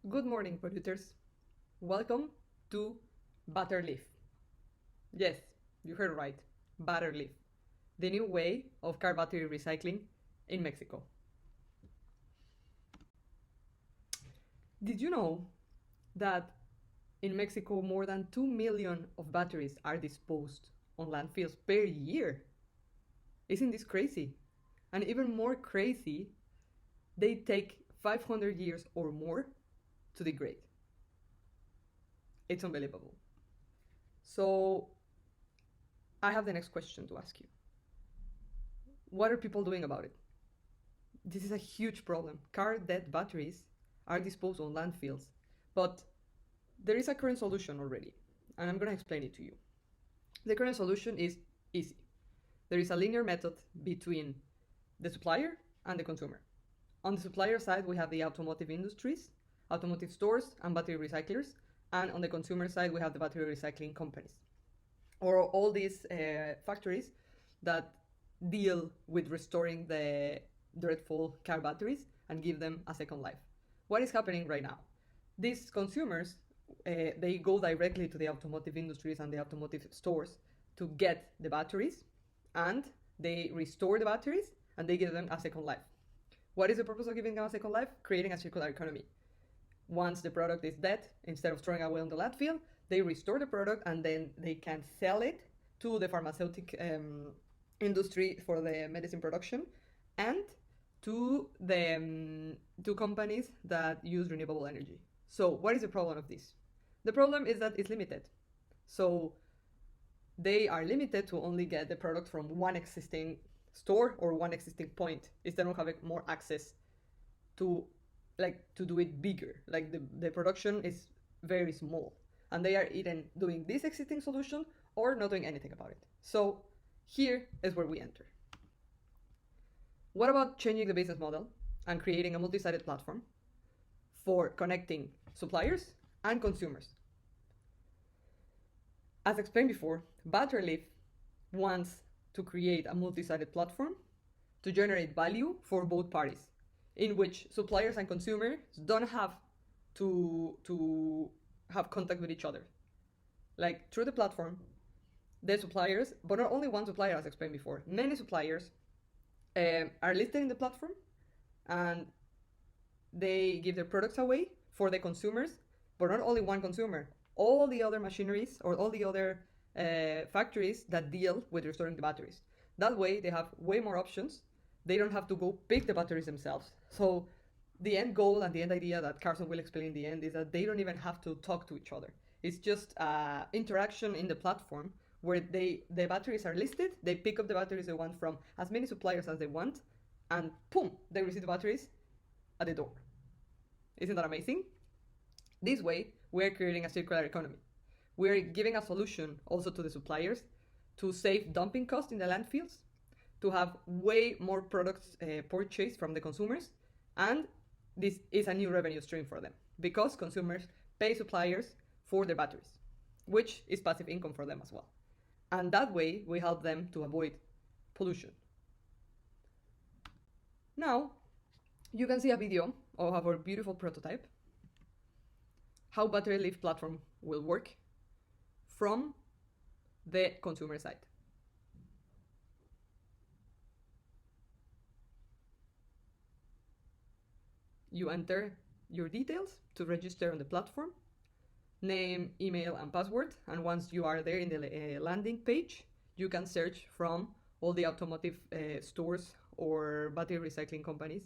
Good morning, polluters. Welcome to Butterleaf. Yes, you heard right. Butterleaf, the new way of car battery recycling in Mexico. Did you know that in Mexico more than 2 million of batteries are disposed on landfills per year? Isn't this crazy? And even more crazy, they take 500 years or more to degrade. It's unbelievable. So I have the next question to ask you. What are people doing about it? This is a huge problem. Car dead batteries are disposed on landfills, but there is a current solution already, and I'm going to explain it to you. The current solution is easy. There is a linear method between the supplier and the consumer. On the supplier side, we have the automotive industries, automotive stores, and battery recyclers. And on the consumer side, we have the battery recycling companies, or all these factories that deal with restoring the dreadful car batteries and give them a second life. What is happening right now? These consumers, they go directly to the automotive industries and the automotive stores to get the batteries, and they restore the batteries and they give them a second life. What is the purpose of giving them a second life? Creating a circular economy. Once the product is dead, instead of throwing away on the landfill, they restore the product and then they can sell it to the pharmaceutical industry for the medicine production and to the to companies that use renewable energy. So what is the problem of this? The problem is that it's limited. So they are limited to only get the product from one existing store or one existing point instead of having more access to do it bigger. Like the production is very small and they are either doing this existing solution or not doing anything about it. So here is where we enter. What about changing the business model and creating a multi-sided platform for connecting suppliers and consumers? As explained before, Butterleaf wants to create a multi-sided platform to generate value for both parties, in which suppliers and consumers don't have to have contact with each other. Like through the platform, the suppliers, but not only one supplier, as explained before, many suppliers are listed in the platform and they give their products away for the consumers, but not only one consumer, all the other machineries or all the other factories that deal with restoring the batteries. That way they have way more options. They don't have to go pick the batteries themselves. So the end goal and the end idea that Carson will explain in the end is that they don't even have to talk to each other. It's just interaction in the platform where the batteries are listed, they pick up the batteries they want from as many suppliers as they want, and boom, they receive the batteries at the door. Isn't that amazing? This way, we're creating a circular economy. We're giving a solution also to the suppliers to save dumping costs in the landfills, to have way more products purchased from the consumers, and this is a new revenue stream for them because consumers pay suppliers for their batteries, which is passive income for them as well. And that way, we help them to avoid pollution. Now, you can see a video of our beautiful prototype, how Butterleaf platform will work from the consumer side. You enter your details to register on the platform, name, email, and password. And once you are there in the landing page, you can search from all the automotive stores or battery recycling companies,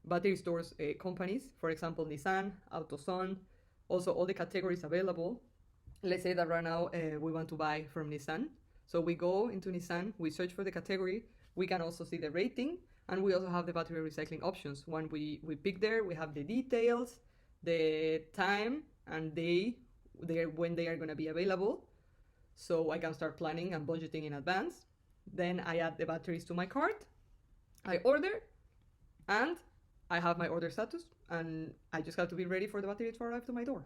battery stores companies, for example, Nissan, AutoZone, also all the categories available. Let's say that right now we want to buy from Nissan. So we go into Nissan, we search for the category, we can also see the rating, and we also have the battery recycling options. When we pick there, we have the details, the time and day, when they are going to be available. So I can start planning and budgeting in advance. Then I add the batteries to my cart, I order, and I have my order status, and I just have to be ready for the battery to arrive to my door.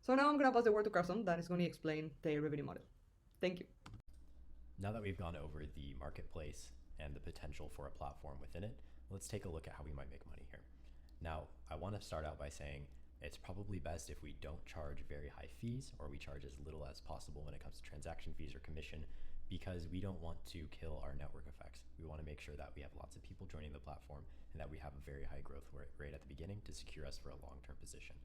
So now I'm going to pass the word to Carson that is going to explain the revenue model. Thank you. Now that we've gone over the marketplace and the potential for a platform within it, let's take a look at how we might make money here. Now, I want want to start out by saying it's probably best if we don't charge very high fees, or we charge as little as possible when it comes to transaction fees or commission, because we don't want to kill our network effects. We want to make sure that we have lots of people joining the platform and that we have a very high growth rate at the beginning to secure us for a long-term position.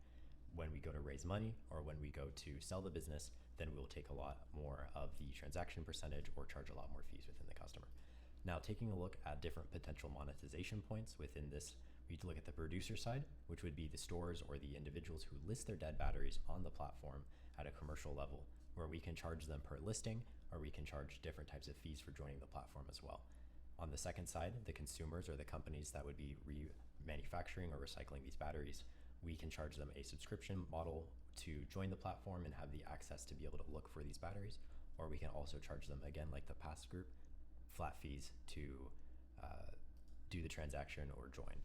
When we go to raise money or when we go to sell the business, then we'll take a lot more of the transaction percentage or charge a lot more fees within the customer. Now, taking a look at different potential monetization points within this, we look at the producer side, which would be the stores or the individuals who list their dead batteries on the platform at a commercial level, where we can charge them per listing, or we can charge different types of fees for joining the platform as well. On the second side, the consumers or the companies that would be remanufacturing or recycling these batteries, we can charge them a subscription model to join the platform and have the access to be able to look for these batteries, or we can also charge them, again, like the past group, flat fees to do the transaction or join.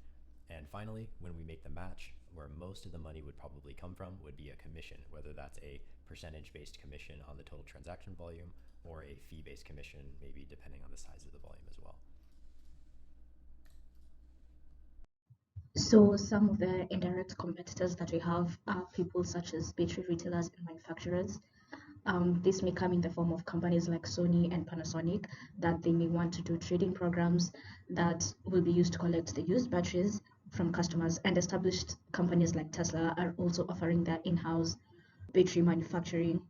And finally, when we make the match, where most of the money would probably come from would be a commission, whether that's a percentage-based commission on the total transaction volume or a fee-based commission, maybe depending on the size of the volume as well. So some of the indirect competitors that we have are people such as battery retailers and manufacturers. This may come in the form of companies like Sony and Panasonic, that they may want to do trading programs that will be used to collect the used batteries from customers. And established companies like Tesla are also offering their in-house battery manufacturing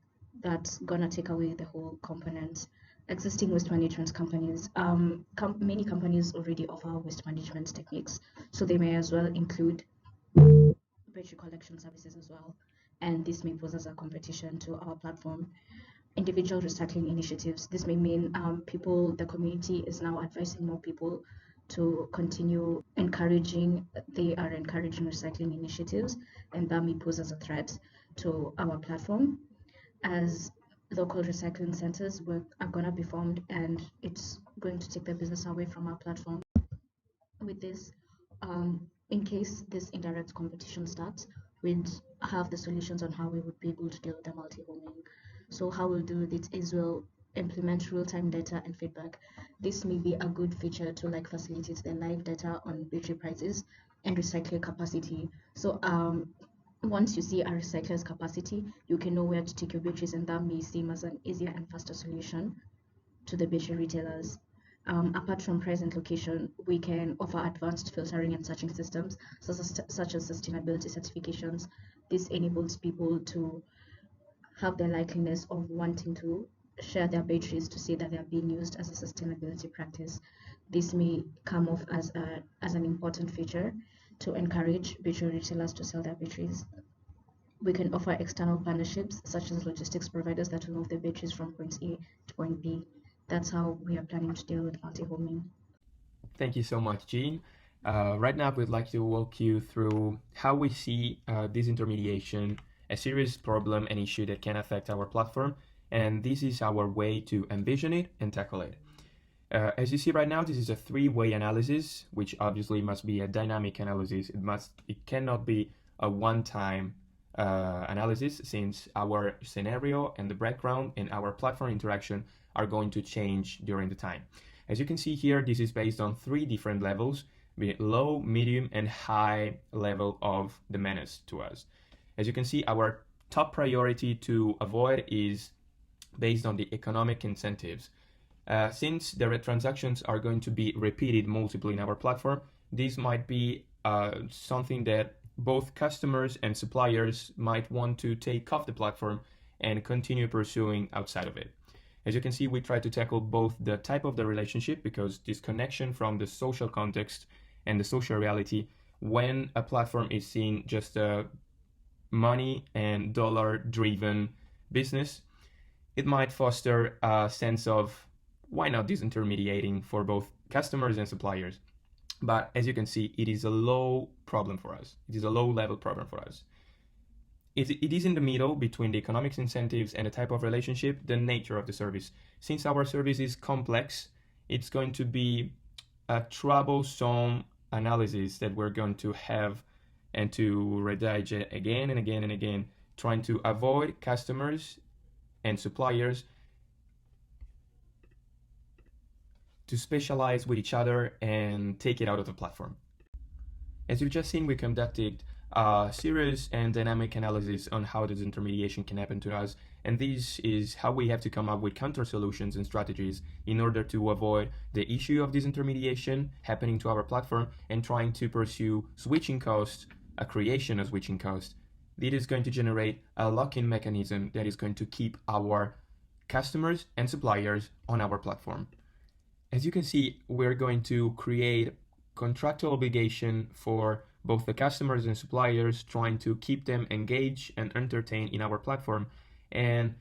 that's gonna take away the whole component. Existing waste management companies, many companies already offer waste management techniques, so they may as well include battery collection services as well. And this may pose as a competition to our platform. Individual recycling initiatives. This may mean the community is now advising more people to continue encouraging recycling initiatives, and that may pose as a threat to our platform, as local recycling centers are going to be formed, and it's going to take the business away from our platform. With this, in case this indirect competition starts, we'd have the solutions on how we would be able to deal with the multi-homing. So how we'll do it is we'll implement real-time data and feedback. This may be a good feature to facilitate the live data on battery prices and recycling capacity. So once you see a recycler's capacity, you can know where to take your batteries, and that may seem as an easier and faster solution to the battery retailers. Apart from price and location, we can offer advanced filtering and searching systems, such as sustainability certifications. This enables people to have the likeliness of wanting to share their batteries to say that they are being used as a sustainability practice. This may come off as an important feature to encourage battery retailers to sell their batteries. We can offer external partnerships, such as logistics providers that will move the batteries from point A to point B. That's how we are planning to deal with multi-homing. Thank you so much, Jean. Right now, we'd like to walk you through how we see disintermediation, a serious problem and issue that can affect our platform, and this is our way to envision it and tackle it. As you see right now, this is a three-way analysis, which obviously must be a dynamic analysis. It cannot be a one-time analysis, since our scenario and the background and our platform interaction are going to change during the time. As you can see here, this is based on three different levels, low, medium, and high level of the menace to us. As you can see, our top priority to avoid is based on the economic incentives. Since the transactions are going to be repeated multiply in our platform, this might be something that both customers and suppliers might want to take off the platform and continue pursuing outside of it. As you can see, we try to tackle both the type of the relationship, because this connection from the social context and the social reality, when a platform is seen just a money and dollar driven business, it might foster a sense of why not disintermediating for both customers and suppliers. But as you can see, it is a low problem for us. It is a low level problem for us. It is in the middle between the economics incentives and the type of relationship, the nature of the service. Since our service is complex, it's going to be a troublesome analysis that we're going to have and to redige it again and again and again, trying to avoid customers and suppliers to specialize with each other and take it out of the platform. As you've just seen, we conducted serious and dynamic analysis on how this intermediation can happen to us. And this is how we have to come up with counter solutions and strategies in order to avoid the issue of this intermediation happening to our platform and trying to pursue switching costs, a creation of switching costs. This is going to generate a lock-in mechanism that is going to keep our customers and suppliers on our platform. As you can see, we're going to create contractual obligation for both the customers and suppliers, trying to keep them engaged and entertained in our platform. And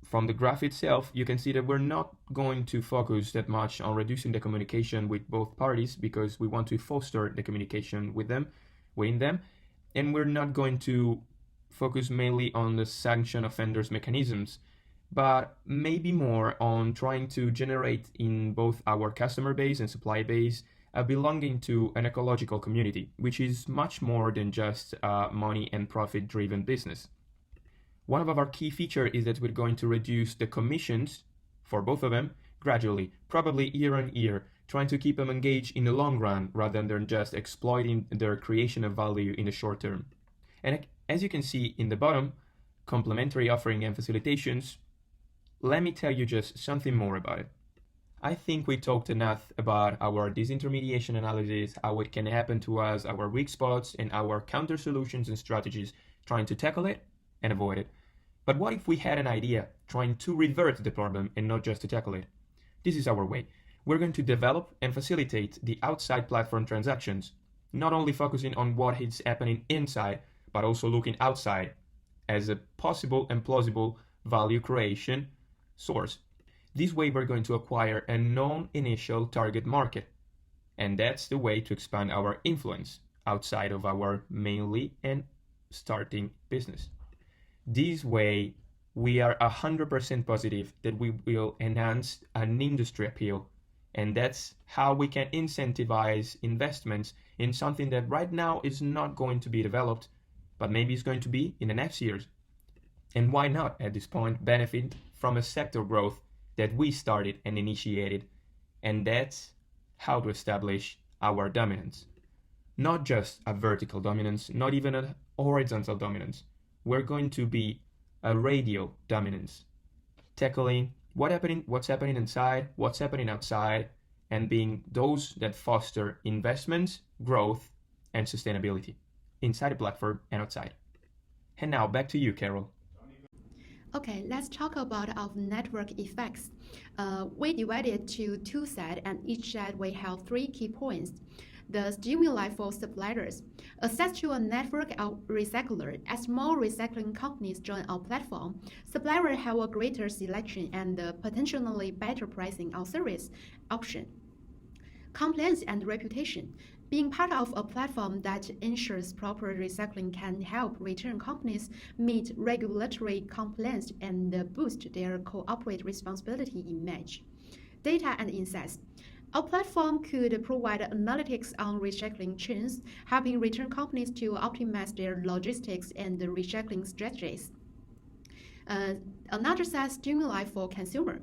from the graph itself, you can see that we're not going to focus that much on reducing the communication with both parties because we want to foster the communication within them. And we're not going to focus mainly on the sanction offenders mechanisms, but maybe more on trying to generate in both our customer base and supply base a belonging to an ecological community, which is much more than just a money and profit driven business. One of our key features is that we're going to reduce the commissions for both of them gradually, probably year on year, trying to keep them engaged in the long run rather than just exploiting their creation of value in the short term. And as you can see in the bottom, complementary offering and facilitations, let me tell you just something more about it. I think we talked enough about our disintermediation analysis, how it can happen to us, our weak spots, and our counter solutions and strategies trying to tackle it and avoid it. But what if we had an idea trying to revert the problem and not just to tackle it? This is our way. We're going to develop and facilitate the outside platform transactions, not only focusing on what is happening inside, but also looking outside as a possible and plausible value creation source. This way we're going to acquire a known initial target market, and that's the way to expand our influence outside of our mainly and starting business. This way we are 100% positive that we will enhance an industry appeal, and that's how we can incentivize investments in something that right now is not going to be developed, but maybe it's going to be in the next years. And why not at this point benefit from a sector growth that we started and initiated, and that's how to establish our dominance. Not just a vertical dominance, not even a horizontal dominance. We're going to be a radial dominance, tackling what's happening inside, what's happening outside, and being those that foster investments, growth, and sustainability inside the platform and outside. And now back to you, Carol. Okay, let's talk about our network effects. We divided to two sets, and each set we have 3 key points. The stimuli for suppliers. Access to a network of recyclers. As more recycling companies join our platform, suppliers have a greater selection and potentially better pricing on service option. Compliance and reputation. Being part of a platform that ensures proper recycling can help return companies meet regulatory compliance and boost their corporate responsibility image. Data and insights. Our platform could provide analytics on recycling trends, helping return companies to optimize their logistics and recycling strategies. Another set stimuli for consumer.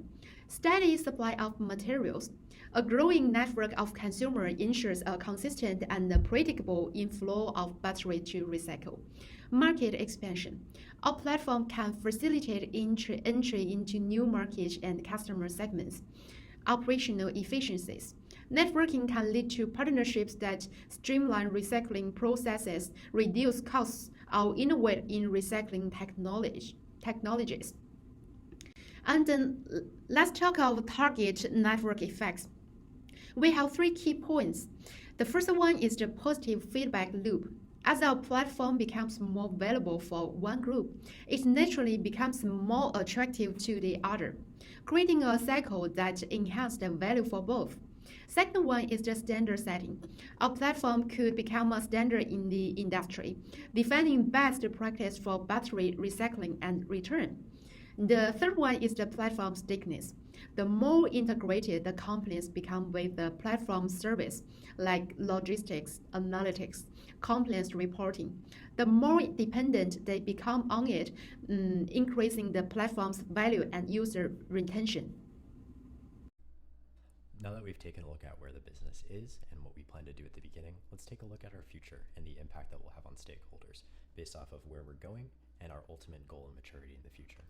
Steady supply of materials. A growing network of consumers ensures a consistent and predictable inflow of battery to recycle. Market expansion. Our platform can facilitate entry into new markets and customer segments. Operational efficiencies. Networking can lead to partnerships that streamline recycling processes, reduce costs, or innovate in recycling technologies. And then let's talk about target network effects. We have 3 key points. The first one is the positive feedback loop. As our platform becomes more valuable for one group, it naturally becomes more attractive to the other, creating a cycle that enhances the value for both. Second one is the standard setting. Our platform could become a standard in the industry, defining best practice for battery recycling and return. The third one is the platform stickiness. The more integrated the companies become with the platform service, like logistics, analytics, compliance reporting, the more dependent they become on it, increasing the platform's value and user retention. Now that we've taken a look at where the business is and what we plan to do at the beginning, let's take a look at our future and the impact that we'll have on stakeholders based off of where we're going and our ultimate goal and maturity in the future.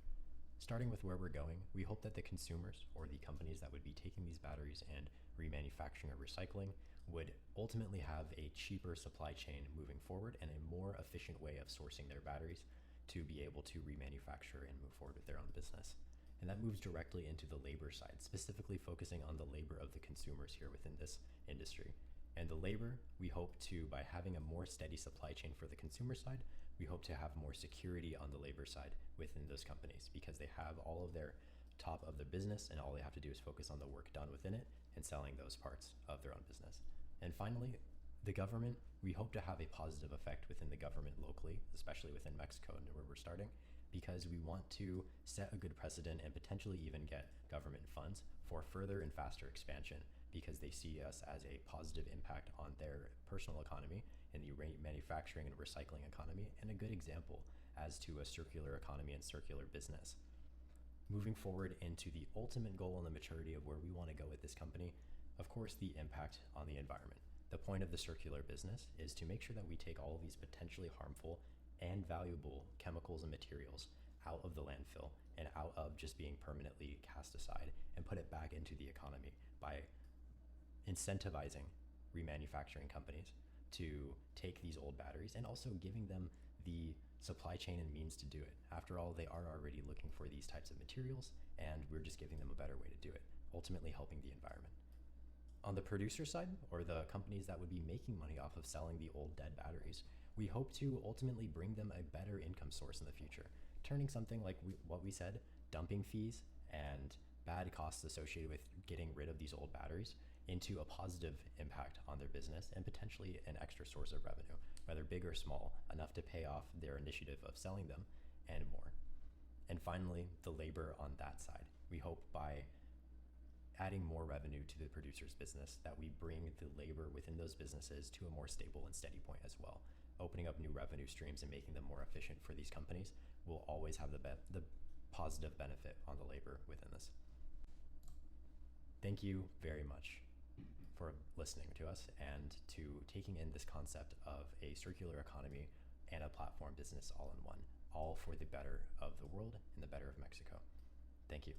Starting with where we're going, we hope that the consumers or the companies that would be taking these batteries and remanufacturing or recycling would ultimately have a cheaper supply chain moving forward and a more efficient way of sourcing their batteries to be able to remanufacture and move forward with their own business. And that moves directly into the labor side, specifically focusing on the labor of the consumers here within this industry. And the labor, we hope to, by having a more steady supply chain for the consumer side, we hope to have more security on the labor side within those companies because they have all of their top of their business and all they have to do is focus on the work done within it and selling those parts of their own business. And finally, the government, we hope to have a positive effect within the government locally, especially within Mexico and where we're starting, because we want to set a good precedent and potentially even get government funds for further and faster expansion because they see us as a positive impact on their personal economy in the manufacturing and recycling economy, and a good example as to a circular economy and circular business. Moving forward into the ultimate goal and the maturity of where we want to go with this company, of course, the impact on the environment. The point of the circular business is to make sure that we take all of these potentially harmful and valuable chemicals and materials out of the landfill and out of just being permanently cast aside and put it back into the economy by incentivizing remanufacturing companies to take these old batteries and also giving them the supply chain and means to do it. After all, they are already looking for these types of materials and we're just giving them a better way to do it, ultimately helping the environment. On the producer side, or the companies that would be making money off of selling the old dead batteries, we hope to ultimately bring them a better income source in the future, turning something like what we said, dumping fees and bad costs associated with getting rid of these old batteries into a positive impact on their business and potentially an extra source of revenue, whether big or small, enough to pay off their initiative of selling them and more. And finally, the labor on that side. We hope by adding more revenue to the producer's business that we bring the labor within those businesses to a more stable and steady point as well. Opening up new revenue streams and making them more efficient for these companies will always have the positive benefit on the labor within this. Thank you very much for listening to us and to taking in this concept of a circular economy and a platform business all in one, all for the better of the world and the better of Mexico. Thank you.